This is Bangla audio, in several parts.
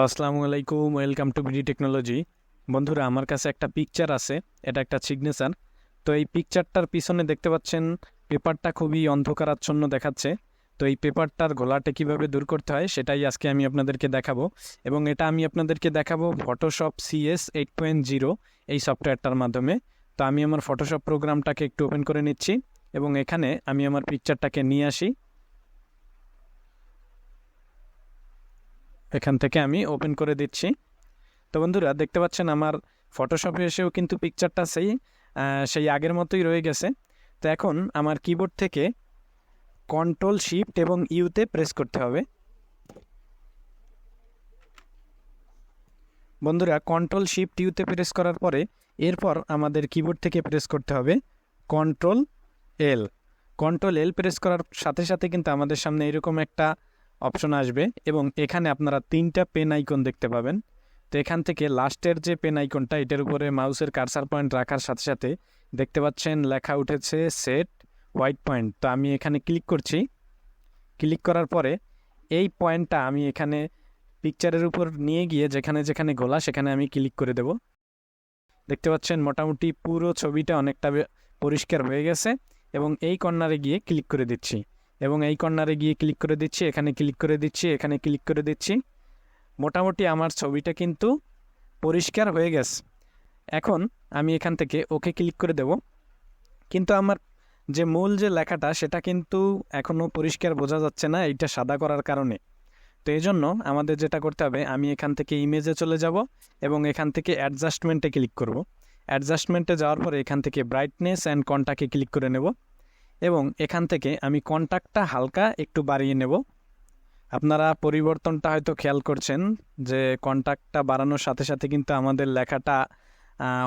আসসালামু আলাইকুম, ওয়েলকাম টু বিডি টেকনোলজি। বন্ধুরা, আমার কাছে একটা পিকচার আছে, এটা একটা সিগনেচার। তো এই পিকচারটার পিছনে দেখতে পাচ্ছেন পেপারটা খুবই অন্ধকারাচ্ছন্ন দেখাচ্ছে। তো এই পেপারটার ঘোলাটে কিভাবে দূর করতে হয় সেটাই আজকে আমি আপনাদেরকে দেখাবো। এবং এটা আমি আপনাদেরকে দেখাবো ফটোশপ CS 8.0 এই সফটওয়্যারটার মাধ্যমে। তো আমি আমার ফটোশপ প্রোগ্রামটাকে একটু ওপেন করে নিচ্ছি এবং এখানে আমি আমার পিকচারটাকে নিয়ে আসি। এখান থেকে আমি ওপেন করে দিচ্ছি। তো বন্ধুরা, দেখতে পাচ্ছেন আমার ফটোশপে এসেও কিন্তু পিকচারটা সেই আগের মতোই রয়ে গেছে। তো এখন আমার কিবোর্ড থেকে Ctrl+Shift+U প্রেস করতে হবে। বন্ধুরা, Ctrl+Shift+U প্রেস করার পরে এরপর আমাদের কিবোর্ড থেকে প্রেস করতে হবে Ctrl+L। Ctrl+L প্রেস করার সাথে সাথে কিন্তু আমাদের সামনে এরকম একটা অপশন আসবে এবং এখানে আপনারা 3টা পেন আইকন দেখতে পাবেন। তো এখান থেকে লাস্টের যে পেন আইকনটা, এটার উপরে মাউসের কার্সার পয়েন্ট রাখার সাথে সাথে দেখতে পাচ্ছেন লেখা উঠেছে সেট হোয়াইট পয়েন্ট। তো আমি এখানে ক্লিক করছি। ক্লিক করার পরে এই পয়েন্টটা আমি এখানে পিকচারের উপর নিয়ে গিয়ে যেখানে যেখানে গোলা সেখানে আমি ক্লিক করে দেব। দেখতে পাচ্ছেন মোটামুটি পুরো ছবিটা অনেকটা পরিষ্কার হয়ে গেছে এবং এই কর্নারে গিয়ে ক্লিক করে দিচ্ছি এবং এই কর্নারে গিয়ে ক্লিক করে দিচ্ছি, এখানে ক্লিক করে দিচ্ছি, এখানে ক্লিক করে দিচ্ছি। মোটামুটি আমার ছবিটা কিন্তু পরিষ্কার হয়ে গেছে। এখন আমি এখান থেকে ওকে ক্লিক করে দেব, কিন্তু আমার যে মূল যে লেখাটা সেটা কিন্তু এখনও পরিষ্কার বোঝা যাচ্ছে না, এইটা সাদা করার কারণে। তো এই জন্য আমাদের যেটা করতে হবে, আমি এখান থেকে ইমেজে চলে যাব এবং এখান থেকে অ্যাডজাস্টমেন্টে ক্লিক করব। অ্যাডজাস্টমেন্টে যাওয়ার পরে এখান থেকে ব্রাইটনেস অ্যান্ড কন্ট্রাস্টে ক্লিক করে নেব এবং এখান থেকে আমি কন্ট্রাস্টটা হালকা একটু বাড়িয়ে নেব। আপনারা পরিবর্তনটা হয়তো খেয়াল করছেন যে কন্ট্রাস্টটা বাড়ানোর সাথে সাথে কিন্তু আমাদের লেখাটা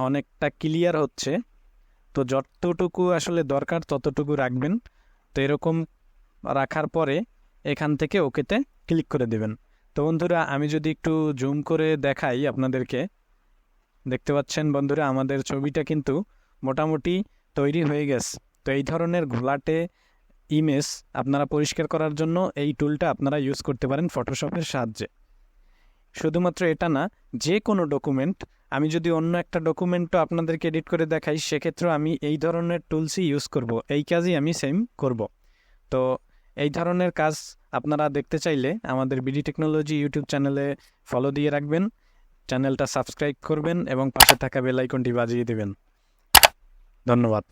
অনেকটা ক্লিয়ার হচ্ছে। তো যতটুকু আসলে দরকার ততটুকু রাখবেন। তো এরকম রাখার পরে এখান থেকে ওকেতে ক্লিক করে দেবেন। তো বন্ধুরা, আমি যদি একটু জুম করে দেখাই আপনাদেরকে, দেখতে পাচ্ছেন বন্ধুরা আমাদের ছবিটা কিন্তু মোটামুটি তৈরি হয়ে গেছে। তো এই ধরনের ঘোলাটে ইমেজ আপনারা পরিষ্কার করার জন্য এই টুলটা আপনারা ইউজ করতে পারেন ফটোশপের সাহায্যে। শুধুমাত্র এটা না, যে কোনো ডকুমেন্ট, আমি যদি অন্য একটা ডকুমেন্টও আপনাদেরকে এডিট করে দেখাই সেক্ষেত্রেও আমি এই ধরনের টুলসই ইউজ করব, এই কাজই আমি সেম করব। তো এই ধরনের কাজ আপনারা দেখতে চাইলে আমাদের বিডি টেকনোলজি ইউটিউব চ্যানেলে ফলো দিয়ে রাখবেন, চ্যানেলটা সাবস্ক্রাইব করবেন এবং পাশে থাকা বেল আইকনটি বাজিয়ে দেবেন। ধন্যবাদ।